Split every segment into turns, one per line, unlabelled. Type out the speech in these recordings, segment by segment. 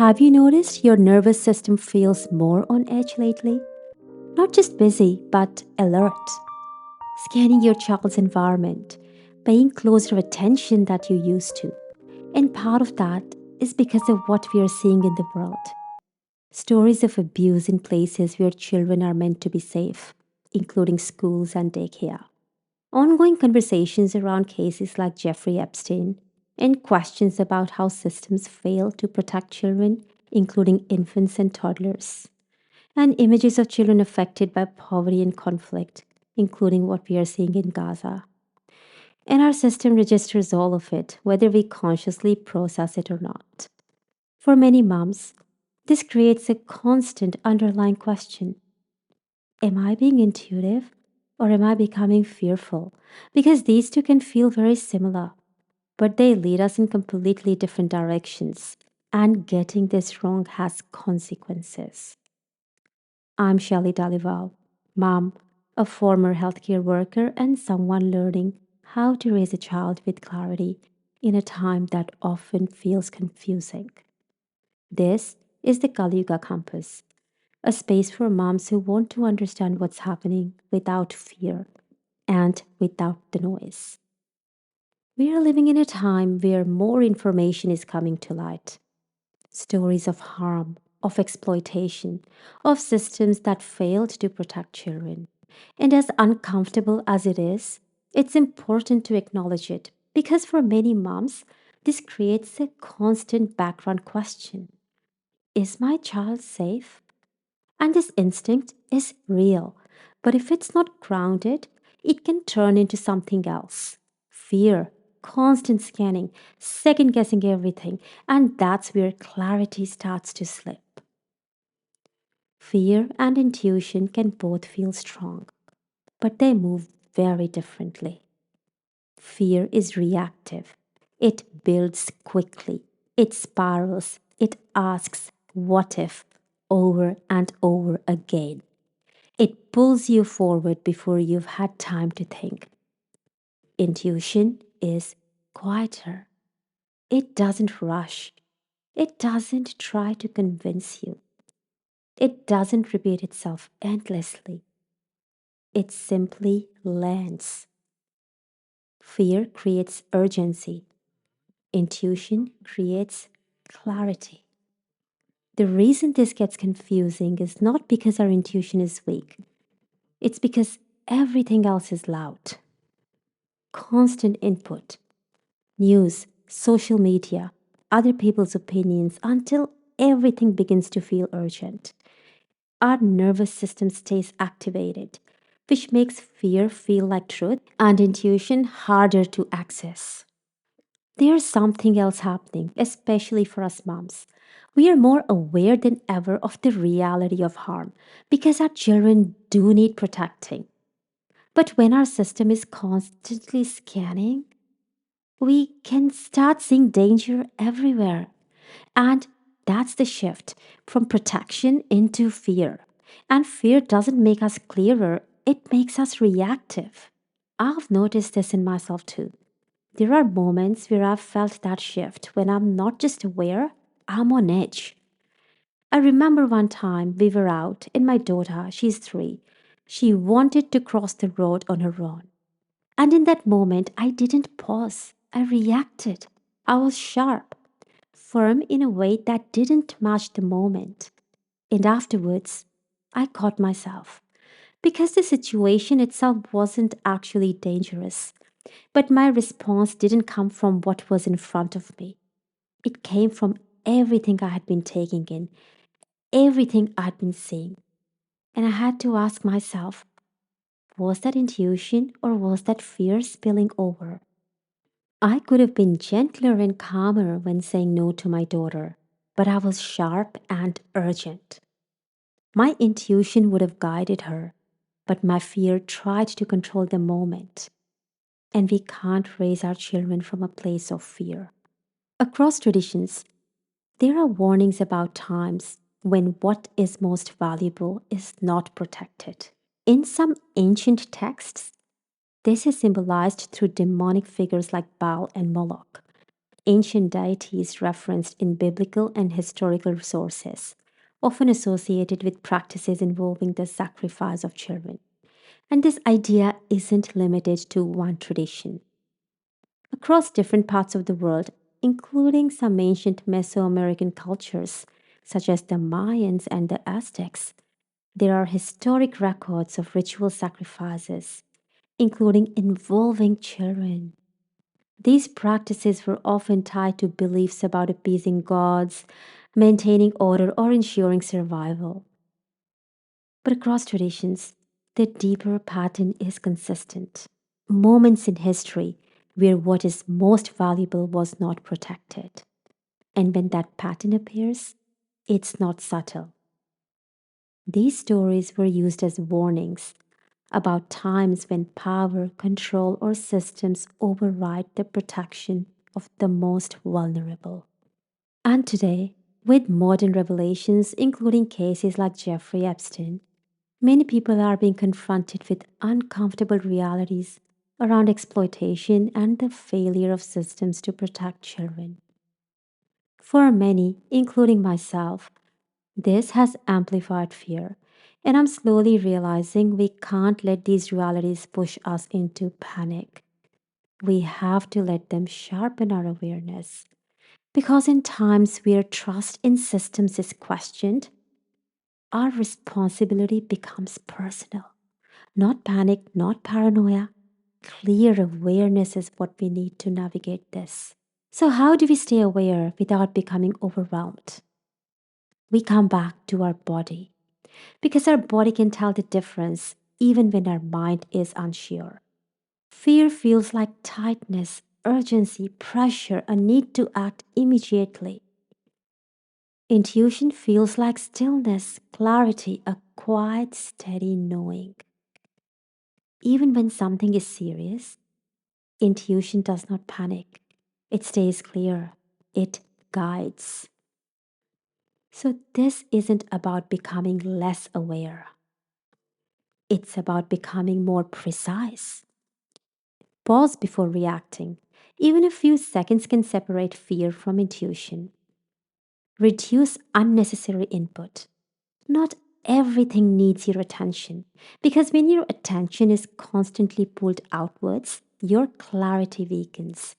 Have you noticed your nervous system feels more on edge lately? Not just busy, but alert. Scanning your child's environment, paying closer attention than you used to. And part of that is because of what we are seeing in the world. Stories of abuse in places where children are meant to be safe, including schools and daycare. Ongoing conversations around cases like Jeffrey Epstein and questions about how systems fail to protect children, including infants and toddlers, and images of children affected by poverty and conflict, including what we are seeing in Gaza. And our system registers all of it, whether we consciously process it or not. For many moms, this creates a constant underlying question. Am I being intuitive or am I becoming fearful? Because these two can feel very similar, but they lead us in completely different directions. And getting this wrong has consequences. I'm Shelly Dalival, mom, a former healthcare worker, and someone learning how to raise a child with clarity in a time that often feels confusing. This is the Kali Yuga Compass, a space for moms who want to understand what's happening without fear and without the noise. We are living in a time where more information is coming to light. Stories of harm, of exploitation, of systems that failed to protect children. And as uncomfortable as it is, it's important to acknowledge it because for many moms, this creates a constant background question. Is my child safe? And this instinct is real. But if it's not grounded, it can turn into something else fear, constant scanning, second guessing everything. And that's where clarity starts to slip. Fear and intuition can both feel strong, but they move very differently. Fear is reactive, it builds quickly, it spirals, it asks, what if, over and over again. It pulls you forward before you've had time to think. Intuition is quieter. It doesn't rush. It doesn't try to convince you. It doesn't repeat itself endlessly. It simply lands. Fear creates urgency. Intuition creates clarity. The reason this gets confusing is not because our intuition is weak, it's because everything else is loud. Constant input, news, social media, other people's opinions, until everything begins to feel urgent. Our nervous system stays activated, which makes fear feel like truth and intuition harder to access. There's something else happening, especially for us moms. We are more aware than ever of the reality of harm because our children do need protecting. But when our system is constantly scanning, we can start seeing danger everywhere. And that's the shift from protection into fear. And fear doesn't make us clearer, it makes us reactive. I've noticed this in myself too. There are moments where I've felt that shift when I'm not just aware, I'm on edge. I remember one time we were out, and my daughter, she's 3, she wanted to cross the road on her own. And in that moment, I didn't pause. I reacted. I was sharp, firm in a way that didn't match the moment. And afterwards, I caught myself. Because the situation itself wasn't actually dangerous. But my response didn't come from what was in front of me. It came from everything I had been taking in, everything I'd been seeing. And I had to ask myself, was that intuition or was that fear spilling over? I could have been gentler and calmer when saying no to my daughter, but I was sharp and urgent. My intuition would have guided her, but my fear tried to control the moment. And we can't raise our children from a place of fear. Across traditions, there are warnings about times when what is most valuable is not protected. In some ancient texts, this is symbolized through demonic figures like Baal and Moloch. ancient deities referenced in biblical and historical sources, often associated with practices involving the sacrifice of children. And this idea isn't limited to one tradition. Across different parts of the world, including some ancient Mesoamerican cultures, such as the Mayans and the Aztecs, there are historic records of ritual sacrifices, including involving children. These practices were often tied to beliefs about appeasing gods, maintaining order, or ensuring survival. But across traditions, the deeper pattern is consistent. Moments in history where what is most valuable was not protected. And when that pattern appears, it's not subtle. These stories were used as warnings about times when power, control, or systems override the protection of the most vulnerable. And today, with modern revelations, including cases like Jeffrey Epstein, many people are being confronted with uncomfortable realities around exploitation and the failure of systems to protect children. For many, including myself, this has amplified fear, and I'm slowly realizing we can't let these realities push us into panic. We have to let them sharpen our awareness. Because in times where trust in systems is questioned, our responsibility becomes personal. Not panic, not paranoia. Clear awareness is what we need to navigate this. So, how do we stay aware without becoming overwhelmed? We come back to our body because our body can tell the difference even when our mind is unsure. Fear feels like tightness, urgency, pressure, a need to act immediately. Intuition feels like stillness, clarity, a quiet, steady knowing. Even when something is serious, intuition does not panic. It stays clear. It guides. So, this isn't about becoming less aware, it's about becoming more precise. Pause before reacting. Even a few seconds can separate fear from intuition. Reduce unnecessary input. Not everything needs your attention because when your attention is constantly pulled outwards, your clarity weakens.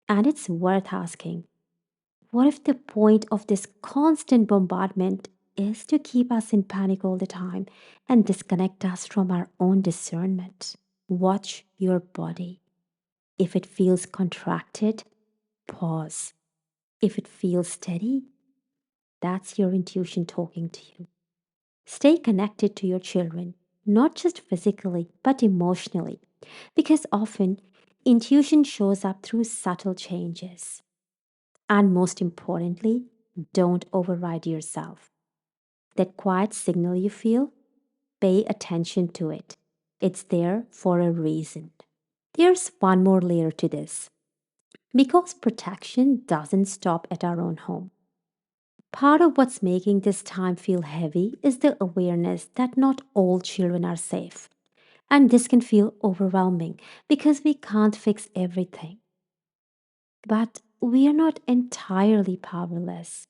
And it's worth asking, what if the point of this constant bombardment is to keep us in panic all the time and disconnect us from our own discernment? Watch your body. If it feels contracted, pause. If it feels steady, that's your intuition talking to you. Stay connected to your children, not just physically, but emotionally, because often intuition shows up through subtle changes. And most importantly, don't override yourself. That quiet signal you feel, pay attention to it. It's there for a reason. There's one more layer to this. Because protection doesn't stop at our own home. Part of what's making this time feel heavy is the awareness that not all children are safe. And this can feel overwhelming because we can't fix everything. But we are not entirely powerless.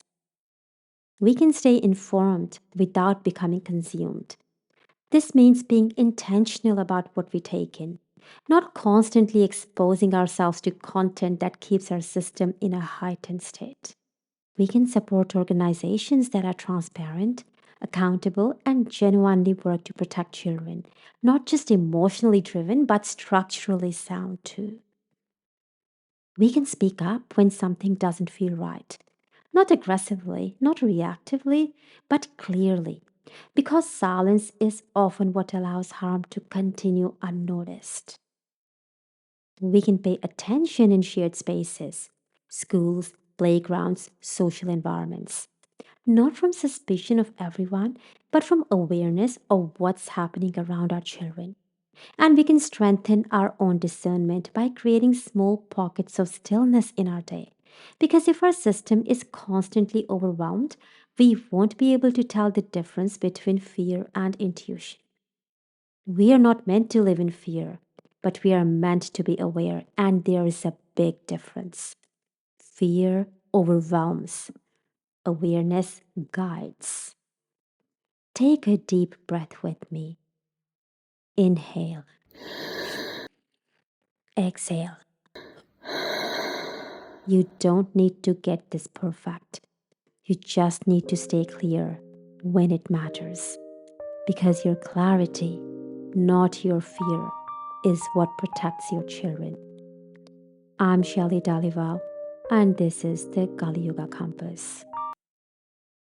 We can stay informed without becoming consumed. This means being intentional about what we take in, not constantly exposing ourselves to content that keeps our system in a heightened state. We can support organizations that are transparent, accountable, and genuinely work to protect children, not just emotionally driven, but structurally sound too. We can speak up when something doesn't feel right, not aggressively, not reactively, but clearly, because silence is often what allows harm to continue unnoticed. We can pay attention in shared spaces, schools, playgrounds, social environments, not from suspicion of everyone, but from awareness of what's happening around our children. And we can strengthen our own discernment by creating small pockets of stillness in our day. Because if our system is constantly overwhelmed, we won't be able to tell the difference between fear and intuition. We are not meant to live in fear, but we are meant to be aware, and there is a big difference. Fear overwhelms, awareness guides. Take a deep breath with me. Inhale, exhale. You don't need to get this perfect. You just need to stay clear when it matters. Because your clarity, not your fear, is what protects your children. I'm Shelly Dalival, and this is the Kali Yuga Compass.